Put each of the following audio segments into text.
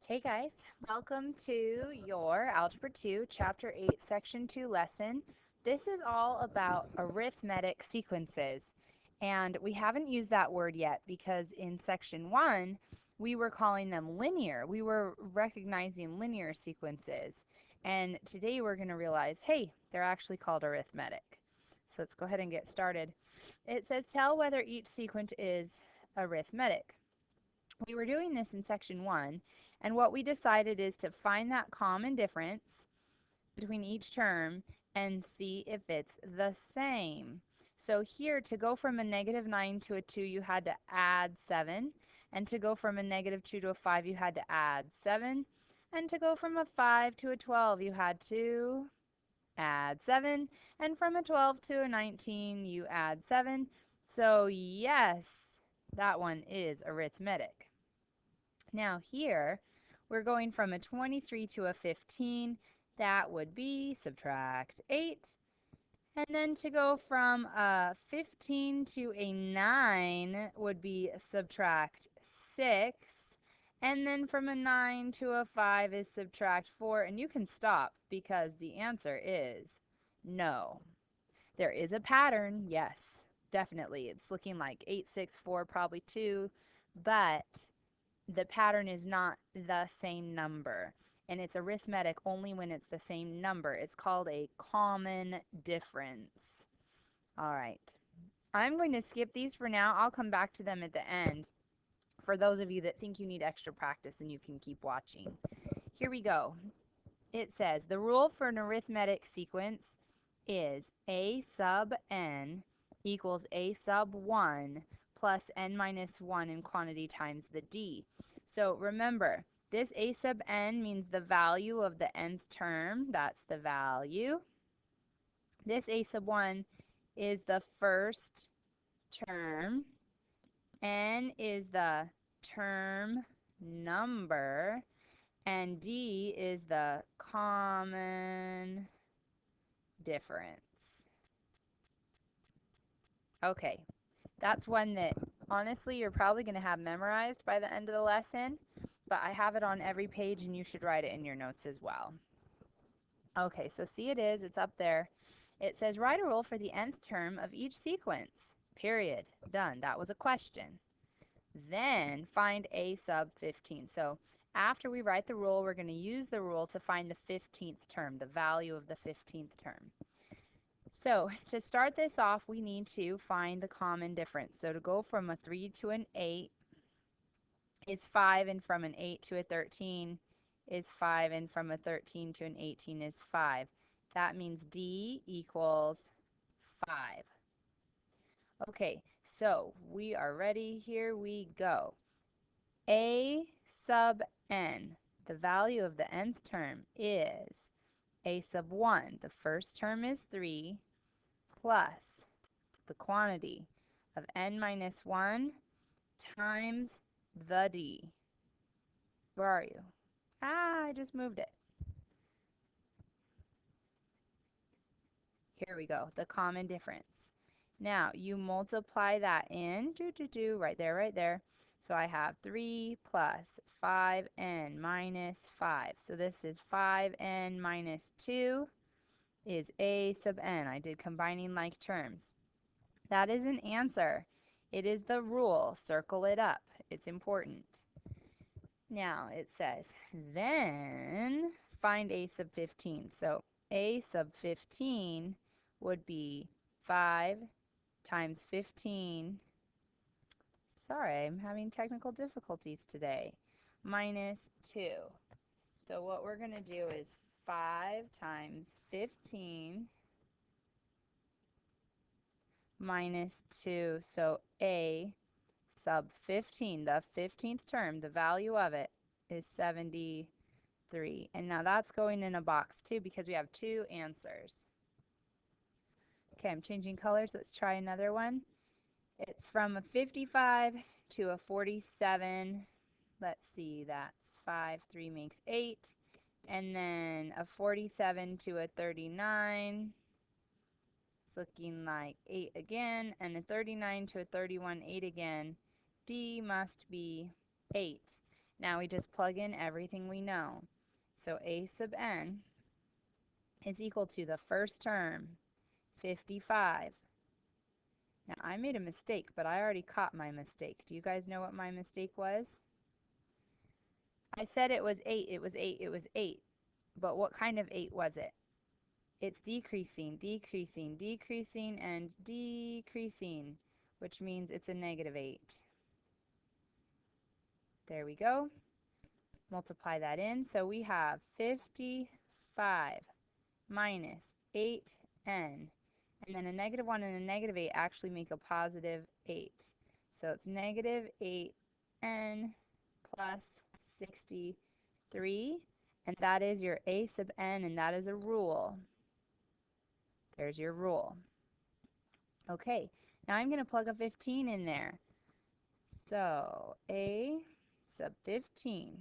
Hey guys, welcome to your Algebra 2, Chapter 8, Section 2 lesson. This is all about arithmetic sequences, and we haven't used that word yet because in Section 1 we were calling them linear. We were recognizing linear sequences, and today we're going to realize, hey, they're actually called arithmetic. So let's go ahead and get started. It says tell whether each sequence is arithmetic. We were doing this in Section 1, and what we decided is to find that common difference between each term and see if it's the same. So here, to go from a -9 to a 2, you had to add 7. And to go from a -2 to a 5, you had to add 7. And to go from a 5 to a 12, you had to add 7. And from a 12 to a 19, you add 7. So yes, that one is arithmetic. Now here, we're going from a 23 to a 15. That would be subtract 8. And then to go from a 15 to a 9 would be subtract 6. And then from a 9 to a 5 is subtract 4. And you can stop because the answer is no. There is a pattern, yes, definitely. It's looking like 8, 6, 4, probably 2, but the pattern is not the same number, and it's arithmetic only when it's the same number. It's called a common difference. All right. I'm going to skip these for now. I'll come back to them at the end for those of you that think you need extra practice and you can keep watching. Here we go. It says the rule for an arithmetic sequence is a sub n equals a sub 1 plus n minus 1 in quantity times the d. So remember, this a sub n means the value of the nth term. That's the value. This a sub 1 is the first term. N is the term number. And d is the common difference. Okay, that's one that honestly you're probably going to have memorized by the end of the lesson, but I have it on every page and you should write it in your notes as well. Okay, so see it is, it's up there. It says write a rule for the nth term of each sequence. Period. Done. That was a question. Then find a sub 15. So after we write the rule, we're going to use the rule to find the 15th term, the value of the 15th term. So to start this off, we need to find the common difference. So to go from a 3 to an 8 is 5, and from an 8 to a 13 is 5, and from a 13 to an 18 is 5. That means D equals 5. Okay, so we are ready. Here we go. A sub n, the value of the nth term is a sub 1. The first term is 3 plus the quantity of n minus 1 times the d. Where are you? I just moved it. Here we go, the common difference. Now, you multiply that in, right there, right there. So I have 3 plus 5n minus 5. So this is 5n minus 2 is a sub n. I did combining like terms. That is an answer. It is the rule. Circle it up. It's important. Now it says, then find a sub 15. So a sub 15 would be 5 times 15. Sorry, I'm having technical difficulties today. Minus 2. So what we're going to do is 5 times 15 minus 2. So a sub 15, the 15th term, the value of it is 73. And now that's going in a box too because we have two answers. Okay, I'm changing colors. Let's try another one. It's from a 55 to a 47. Let's see, that's 5, 3 makes 8. And then a 47 to a 39. It's looking like 8 again. And a 39 to a 31, 8 again. D must be 8. Now we just plug in everything we know. So a sub n is equal to the first term, 55. Now I made a mistake, but I already caught my mistake. Do you guys know what my mistake was? I said it was 8, it was 8, it was 8. But what kind of 8 was it? It's decreasing, decreasing, decreasing, and decreasing, which means it's a negative 8. There we go. Multiply that in. So we have 55 minus 8n. And then a negative 1 and a negative 8 actually make a positive 8. So it's negative 8n plus 63. And that is your a sub n, and that is a rule. There's your rule. Okay, now I'm going to plug a 15 in there. So a sub 15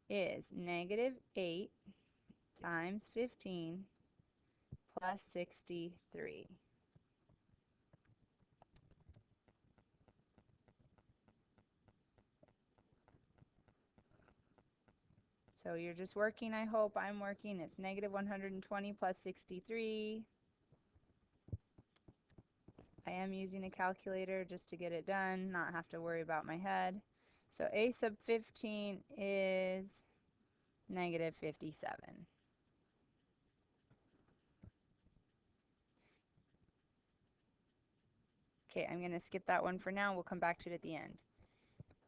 is negative 8 times 15 plus 63. So you're just working, I hope. I'm working. It's negative 120 plus 63. I am using a calculator just to get it done, not have to worry about my head. So a sub 15 is negative 57. Okay, I'm going to skip that one for now. We'll come back to it at the end.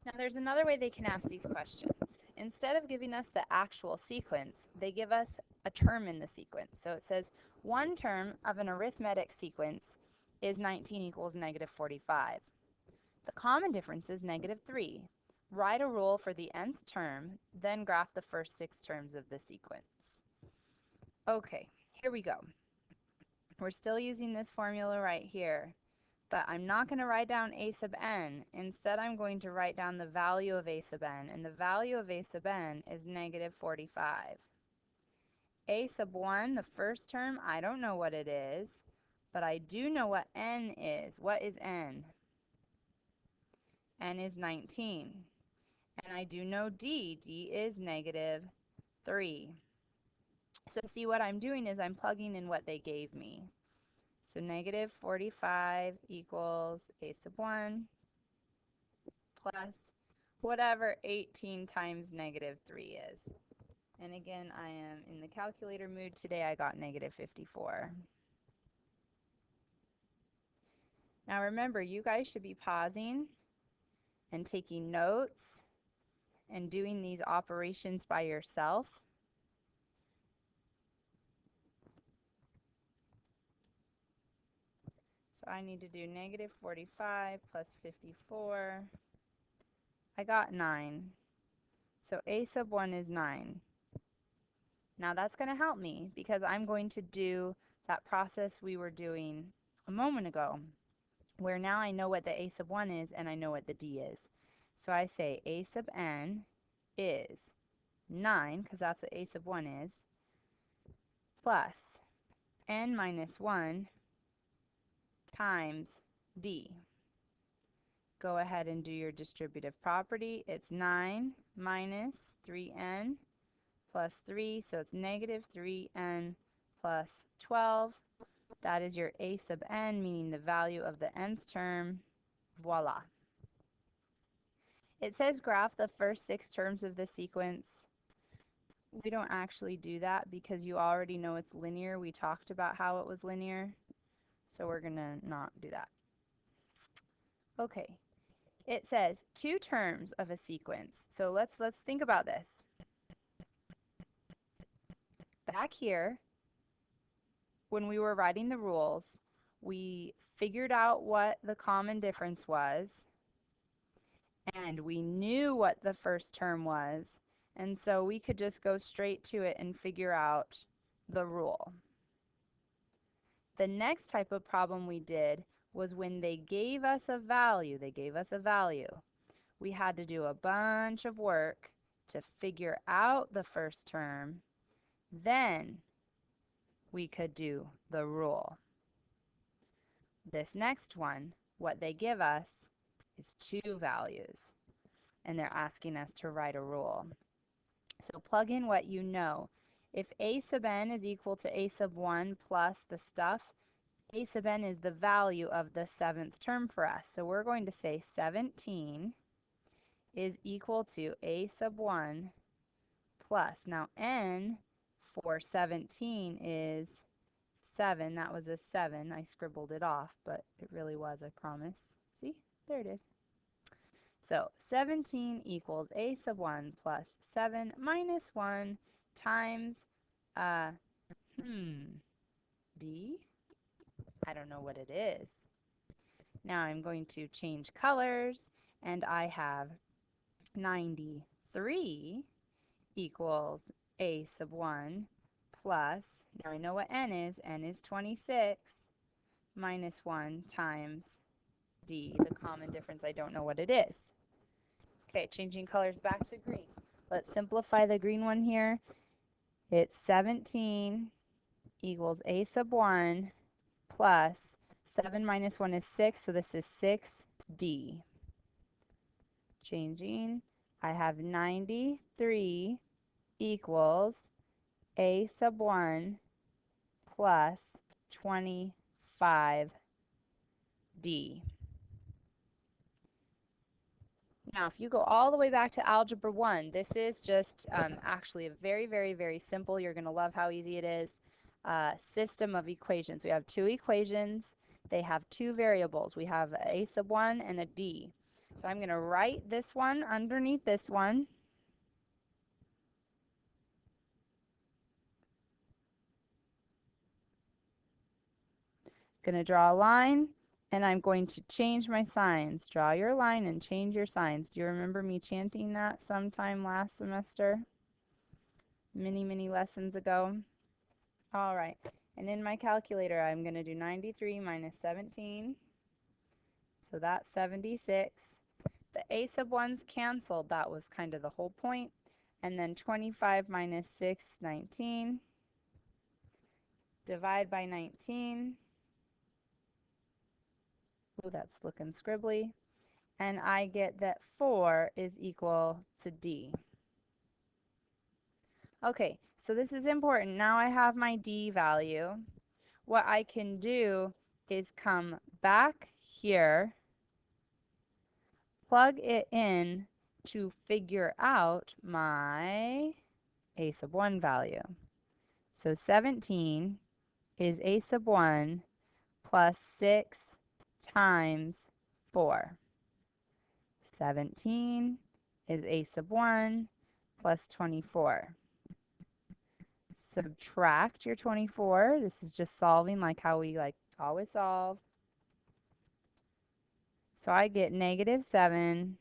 Now there's another way they can ask these questions. Instead of giving us the actual sequence, they give us a term in the sequence. So it says one term of an arithmetic sequence is 19 equals negative 45. The common difference is negative 3. Write a rule for the nth term, then graph the first 6 terms of the sequence. Okay, here we go. We're still using this formula right here. But I'm not going to write down a sub n. Instead, I'm going to write down the value of a sub n. And the value of a sub n is negative 45. A sub 1, the first term, I don't know what it is. But I do know what n is. What is n? N is 19. And I do know d. D is negative 3. So see, what I'm doing is I'm plugging in what they gave me. So negative 45 equals a sub 1 plus whatever 18 times negative 3 is. And again, I am in the calculator mood today. I got negative 54. Now remember, you guys should be pausing and taking notes and doing these operations by yourself. So I need to do negative 45 plus 54. I got 9. So a sub 1 is 9. Now that's going to help me because I'm going to do that process we were doing a moment ago, where now I know what the a sub 1 is and I know what the d is. So I say a sub n is 9, because that's what a sub 1 is, plus n minus 1 times d. Go ahead and do your distributive property. It's 9 minus 3n plus 3, so it's negative 3n plus 12. That is your a sub n, meaning the value of the nth term. Voila. It says graph the first 6 terms of the sequence. We don't actually do that because you already know it's linear. We talked about how it was linear, so we're going to not do that. Okay. It says 2 terms of a sequence. So let's think about this. Back here, when we were writing the rules, we figured out what the common difference was, and we knew what the first term was, and so we could just go straight to it and figure out the rule. The next type of problem we did was when they gave us a value, we had to do a bunch of work to figure out the first term. Then we could do the rule. This next one, what they give us is 2 values. and they're asking us to write a rule. So plug in what you know. If a sub n is equal to a sub 1 plus the stuff, a sub n is the value of the 7th term for us. So we're going to say 17 is equal to a sub 1 plus. Now n for 17 is 7. That was a 7. I scribbled it off, but it really was, I promise. See? There it is. So 17 equals a sub 1 plus 7 minus 1 times, D? I don't know what it is. Now I'm going to change colors, and I have 93 equals a sub 1 plus, now I know what n is 26 minus 1 times D, the common difference, I don't know what it is. Okay, changing colors back to green. Let's simplify the green one here. It's 17 equals a sub 1 plus 7 minus 1 is 6, so this is 6D. Changing, I have 93 equals a sub 1 plus 25D. Now, if you go all the way back to Algebra 1, this is just actually a very, very, very simple, you're going to love how easy it is, system of equations. We have two equations. They have two variables. We have a sub 1 and a d. So I'm going to write this one underneath this one. Going to draw a line, and I'm going to change my signs. Draw your line and change your signs. Do you remember me chanting that sometime last semester? Many, many lessons ago. All right, and in my calculator, I'm going to do 93 minus 17. So that's 76. The a sub 1's canceled. That was kind of the whole point. And then 25 minus 6, 19. Divide by 19. Oh, that's looking scribbly. And I get that 4 is equal to D. Okay, so this is important. Now I have my D value. What I can do is come back here, plug it in to figure out my a sub 1 value. So 17 is a sub 1 plus 6 times 4. 17 is a sub 1 plus 24. Subtract your 24. This is just solving like how we always solve. So I get negative 7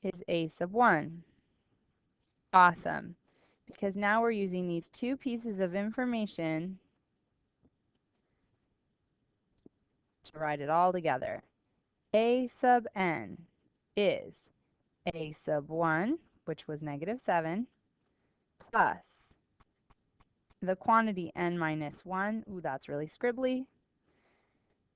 is a sub 1. Awesome. Because now we're using these two pieces of information to write it all together. A sub n is a sub 1, which was negative 7, plus the quantity n minus 1, ooh, that's really scribbly,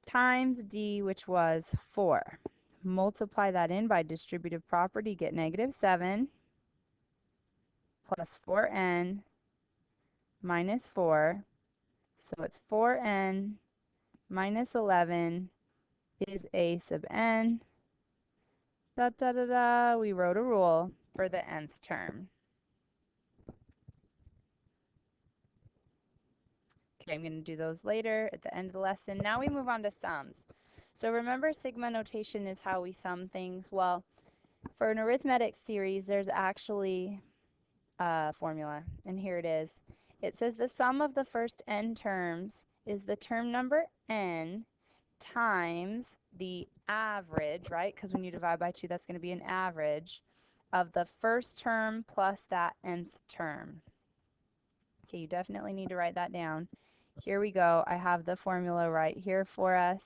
times d, which was 4. Multiply that in by distributive property, get negative 7 plus 4n minus 4. So it's 4n minus 11 is a sub n. Da, da, da, da. We wrote a rule for the nth term. Okay, I'm going to do those later at the end of the lesson. Now we move on to sums. So remember, sigma notation is how we sum things. Well, for an arithmetic series, there's actually a formula, and here it is. It says the sum of the first n terms is the term number n times the average, right? Because when you divide by 2, that's going to be an average of the first term plus that nth term. Okay, you definitely need to write that down. Here we go. I have the formula right here for us.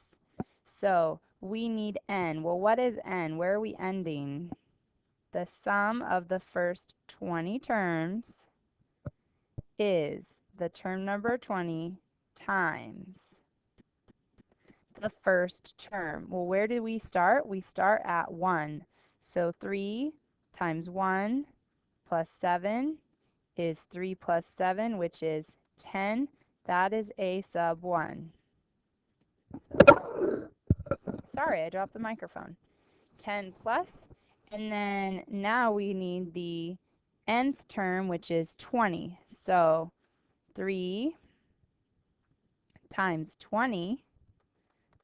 So we need n. Well, what is n? Where are we ending? The sum of the first 20 terms is the term number 20 times the first term. Well, where do we start? We start at 1. So 3 times 1 plus 7 is 3 plus 7, which is 10. That is a sub 1. So, sorry, I dropped the microphone. 10 plus, and then now we need the nth term, which is 20. So 3 times 20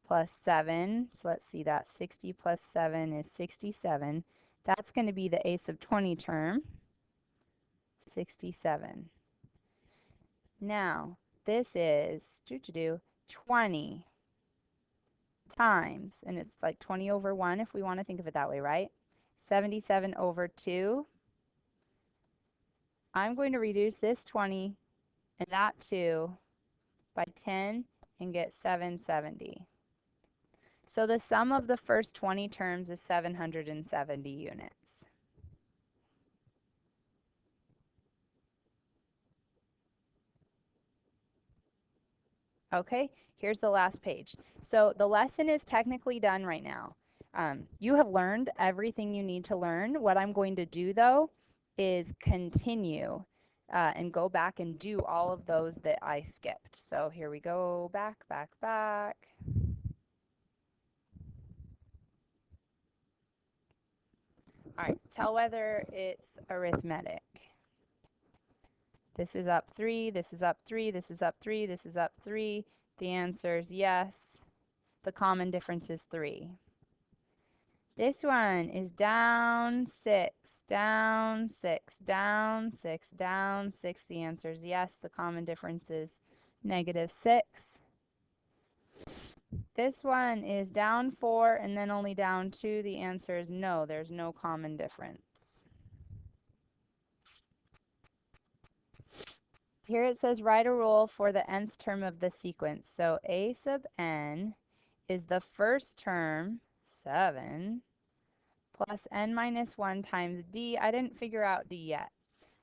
plus 7. So let's see, that 60 plus 7 is 67. That's going to be the a sub 20 term, 67. Now, this is 20 times, and it's like 20 over 1 if we want to think of it that way, right? 77 over 2. I'm going to reduce this 20 and that 2 by 10 and get 770. So the sum of the first 20 terms is 770 units. Okay, here's the last page. So the lesson is technically done right now. You have learned everything you need to learn. What I'm going to do, though, is continue and go back and do all of those that I skipped. So here we go, back, back, back. All right, tell whether it's arithmetic. This is up 3, this is up 3, this is up 3, this is up 3. The answer is yes. The common difference is 3. This one is down 6, down 6, down 6, down 6. The answer is yes. The common difference is -6. This one is down 4 and then only down 2. The answer is no. There's no common difference. Here it says write a rule for the nth term of the sequence. So a sub n is the first term, 7, plus n minus 1 times d. I didn't figure out d yet.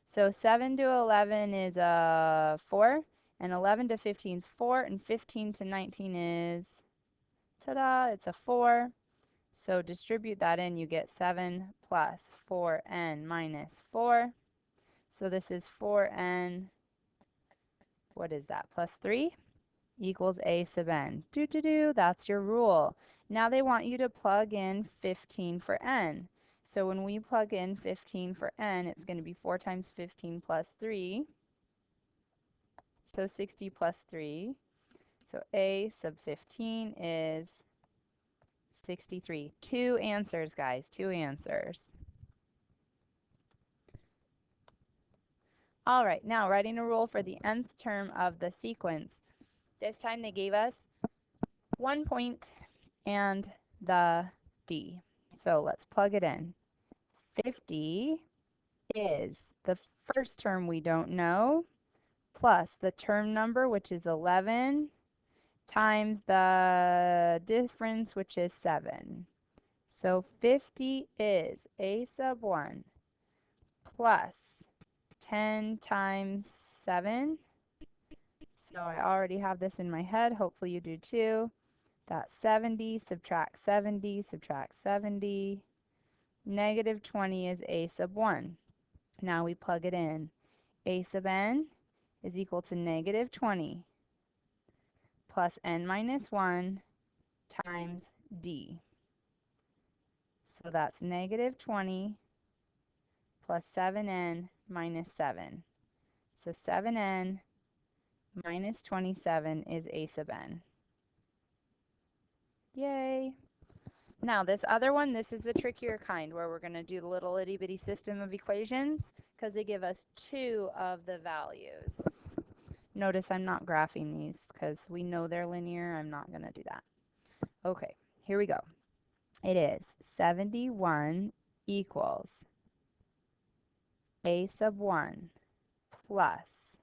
So 7 to 11 is 4, and 11 to 15 is 4, and 15 to 19 is, ta-da, it's a 4. So distribute that in, you get 7 plus 4n minus 4. So this is 4n, what is that, plus 3? Equals a sub n. That's your rule. Now they want you to plug in 15 for n. So when we plug in 15 for n, it's going to be 4 times 15 plus 3. So 60 plus 3. So a sub 15 is 63. 2 answers, guys. 2 answers. All right, now writing a rule for the nth term of the sequence. This time they gave us 1 point and the d. So let's plug it in. 50 is the first term we don't know, plus the term number, which is 11, times the difference, which is 7. So 50 is a sub 1 plus 10 times 7. So I already have this in my head. Hopefully you do too. That's 70, subtract 70, subtract 70. -20 is a sub 1. Now we plug it in. A sub n is equal to -20 plus n minus 1 times d. So that's -20 plus 7n minus 7. So 7n minus 27 is a sub n. Yay! Now this other one, this is the trickier kind where we're going to do the little itty bitty system of equations because they give us 2 of the values. Notice I'm not graphing these because we know they're linear. I'm not going to do that. Okay, here we go. It is 71 equals a sub 1 plus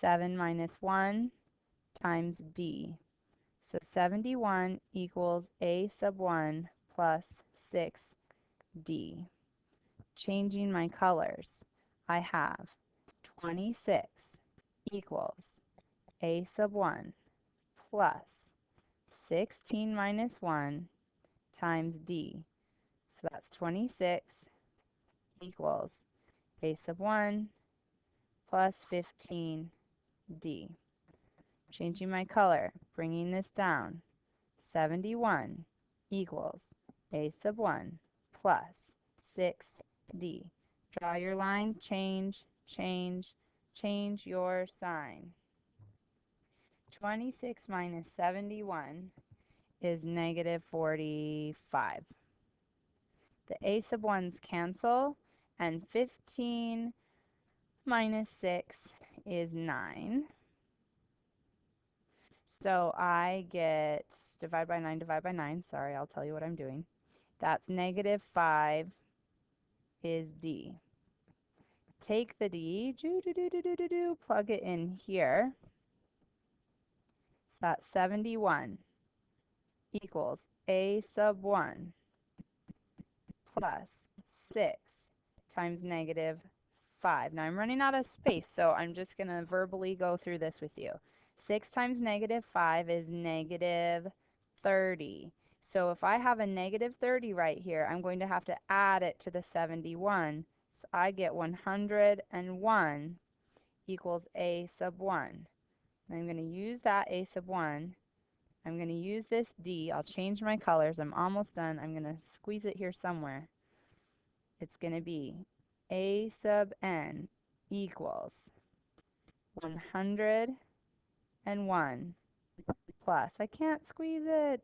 7 minus 1 times d. So 71 equals a sub 1 plus 6d. Changing my colors, I have 26 equals a sub 1 plus 16 minus 1 times d. So that's 26 equals a sub 1 plus 15d. Changing my color, bringing this down. 71 equals a sub 1 plus 6d. Draw your line, change, change, change your sign. 26 minus 71 is negative 45. The a sub 1's cancel, and 15 minus 6 is 9. So I get, divide by 9, sorry, I'll tell you what I'm doing. That's negative 5 is d. Take the d, plug it in here. So that's 71 equals a sub 1 plus 6 times negative 5. Now I'm running out of space, so I'm just going to verbally go through this with you. 6 times negative 5 is negative 30. So if I have a negative 30 right here, I'm going to have to add it to the 71. So I get 101 equals a sub 1. And I'm going to use that a sub 1. I'm going to use this d. I'll change my colors. I'm almost done. I'm going to squeeze it here somewhere. It's going to be a sub n equals 101 plus, I can't squeeze it,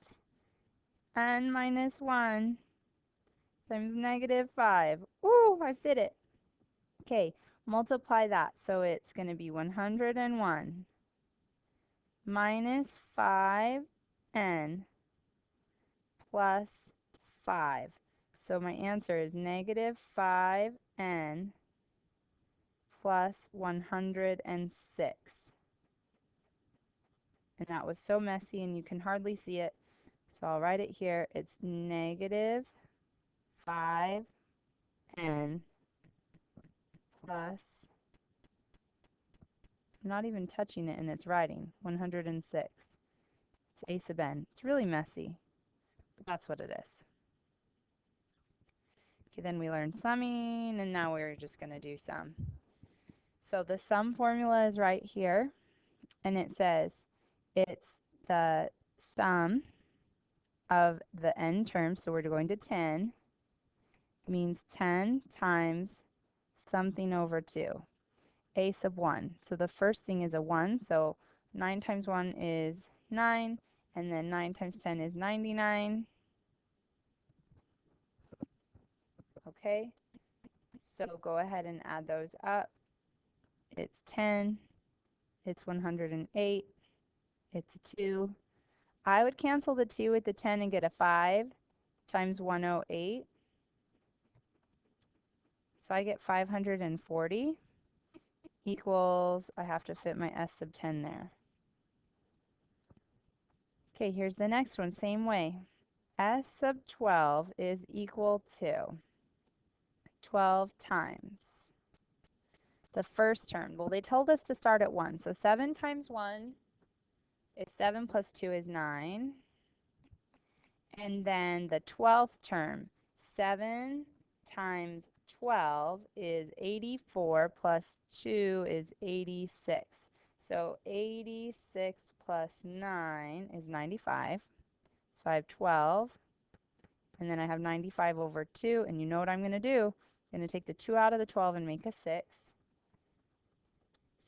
n minus 1 times negative 5. Ooh, I fit it. Okay, multiply that. So it's going to be 101 minus 5n plus 5. So my answer is negative 5n plus 106. And that was so messy and you can hardly see it. So I'll write it here. It's negative 5n plus, I'm not even touching it and it's writing, 106. It's a sub n. It's really messy, but that's what it is. Okay, then we learned summing, and now we're just going to do sum. So the sum formula is right here, and it says it's the sum of the n terms, so we're going to 10, means 10 times something over 2, a sub 1. So the first thing is a 1, so 9 times 1 is 9, and then 9 times 10 is 99. Okay, so go ahead and add those up. It's 10, it's 108, it's a 2. I would cancel the 2 with the 10 and get a 5 times 108. So I get 540 equals, I have to fit my s sub 10 there. Okay, here's the next one, same way. S sub 12 is equal to 12 times the first term. Well, they told us to start at 1. So 7 times 1 is 7 plus 2 is 9. And then the 12th term, 7 times 12 is 84 plus 2 is 86. So 86 plus 9 is 95. So I have 12. And then I have 95 over 2. And you know what I'm going to do? I'm going to take the 2 out of the 12 and make a 6.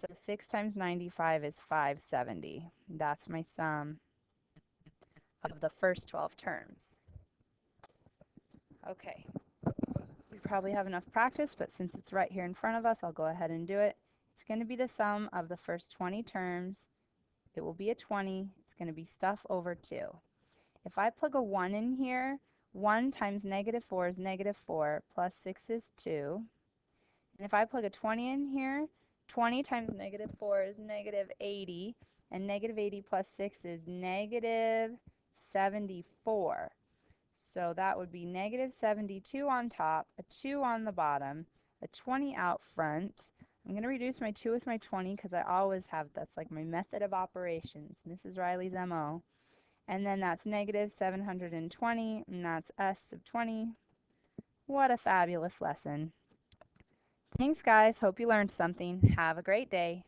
So 6 times 95 is 570. That's my sum of the first 12 terms. Okay. We probably have enough practice, but since it's right here in front of us, I'll go ahead and do it. It's going to be the sum of the first 20 terms. It will be a 20. It's going to be stuff over 2. If I plug a 1 in here, 1 times negative 4 is negative 4, plus 6 is 2. And if I plug a 20 in here, 20 times negative 4 is negative 80, and negative 80 plus 6 is negative 74. So that would be negative 72 on top, a 2 on the bottom, a 20 out front. I'm going to reduce my 2 with my 20 because I always have, that's like my method of operations, Mrs. Riley's MO. And then that's negative 720, and that's S sub 20. What a fabulous lesson. Thanks, guys. Hope you learned something. Have a great day.